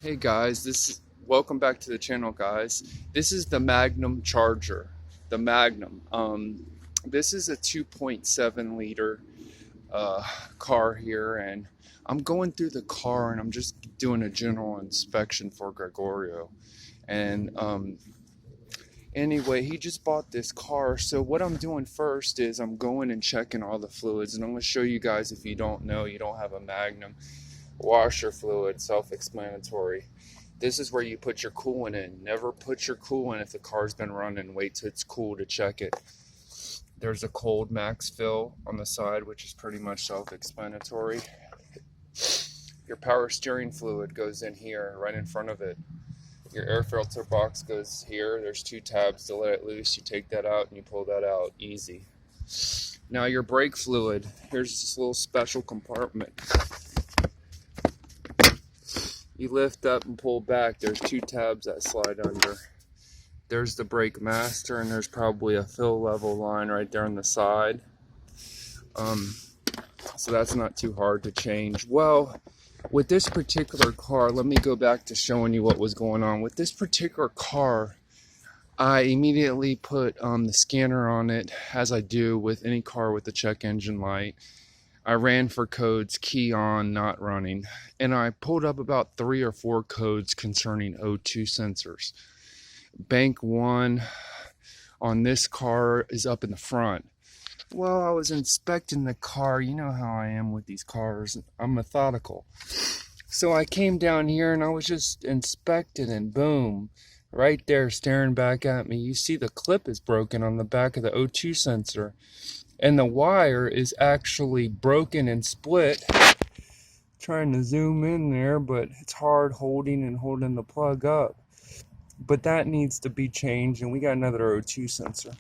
Hey guys, welcome back to the channel, guys. This is the Magnum charger, the Magnum. This is a 2.7 liter car here, and I'm going through the car and I'm just doing a general inspection for Gregorio. And anyway, he just bought this car, so what I'm doing first is I'm going and checking all the fluids, and I'm going to show you guys, if you don't know, you don't have a Magnum washer fluid, self-explanatory. This is where you put your coolant in. Never put your coolant if the car's been running. Wait till it's cool to check it. There's a cold max fill on the side, which is pretty much self-explanatory. Your power steering fluid goes in here, right in front of it. Your air filter box goes here. There's two tabs to let it loose. You take that out and you pull that out. Easy. Now your brake fluid. Here's this little special compartment. You lift up and pull back. There's two tabs that slide under. There's the brake master, and there's probably a fill level line right there on the side. So that's not too hard to change. Well, with this particular car, let me go back to showing you what was going on. With this particular car, I immediately put the scanner on it, as I do with any car with the check engine light. I ran for codes, key on, not running, and I pulled up about 3 or 4 codes concerning O2 sensors. Bank 1 on this car is up in the front. Well, I was inspecting the car. You know how I am with these cars. I'm methodical. So I came down here and I was just inspecting, and boom, right there staring back at me, you see the clip is broken on the back of the O2 sensor. And the wire is actually broken and split. Trying to zoom in there, but it's hard holding the plug up. But that needs to be changed, and we got another O2 sensor.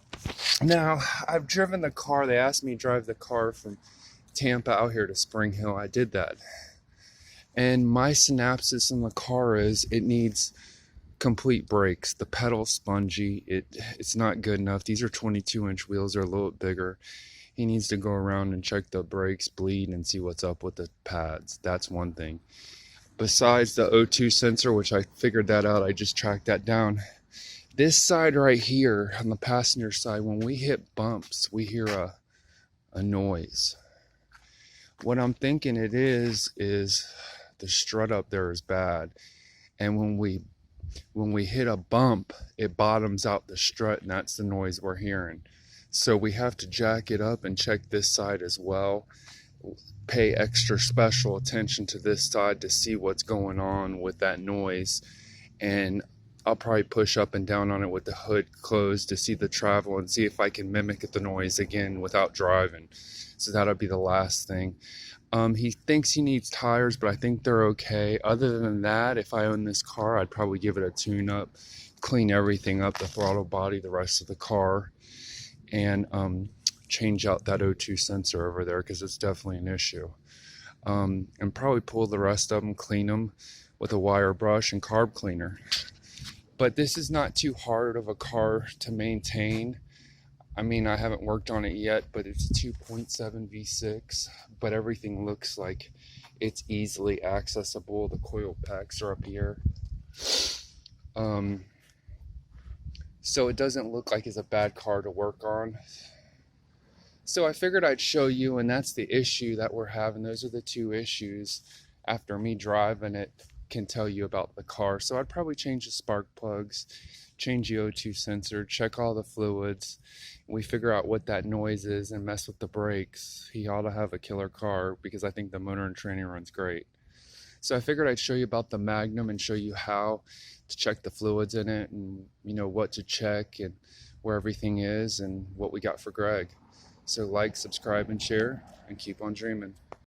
Now, I've driven the car. They asked me to drive the car from Tampa out here to Spring Hill. I did that. And my synopsis in the car is it needs complete brakes. The pedal's spongy. It's not good enough. These are 22-inch wheels. They're a little bit bigger. He needs to go around and check the brakes, bleed, and see what's up with the pads. That's one thing. Besides the O2 sensor, which I figured that out, I just tracked that down. This side right here, on the passenger side, when we hit bumps, we hear a noise. What I'm thinking it is the strut up there is bad. And when we hit a bump, it bottoms out the strut, and that's the noise we're hearing. So we have to jack it up and check this side as well. Pay extra special attention to this side to see what's going on with that noise. And I'll probably push up and down on it with the hood closed to see the travel and see if I can mimic the noise again without driving. So that'll be the last thing. He thinks he needs tires, but I think they're okay. Other than that, if I own this car, I'd probably give it a tune-up, clean everything up, the throttle body, the rest of the car, and change out that O2 sensor over there, because it's definitely an issue. And probably pull the rest of them, clean them with a wire brush and carb cleaner. But this is not too hard of a car to maintain. I mean, I haven't worked on it yet, but it's a 2.7 V6, but everything looks like it's easily accessible. The coil packs are up here. So it doesn't look like it's a bad car to work on. So I figured I'd show you, and that's the issue that we're having. Those are the two issues after me driving it can tell you about the car. So I'd probably change the spark plugs, change the O2 sensor, check all the fluids. We figure out what that noise is and mess with the brakes. He ought to have a killer car, because I think the motor and training run's great. So I figured I'd show you about the Magnum and show you how to check the fluids in it, and you know what to check and where everything is and what we got for Greg. So like, subscribe, and share, and keep on dreaming.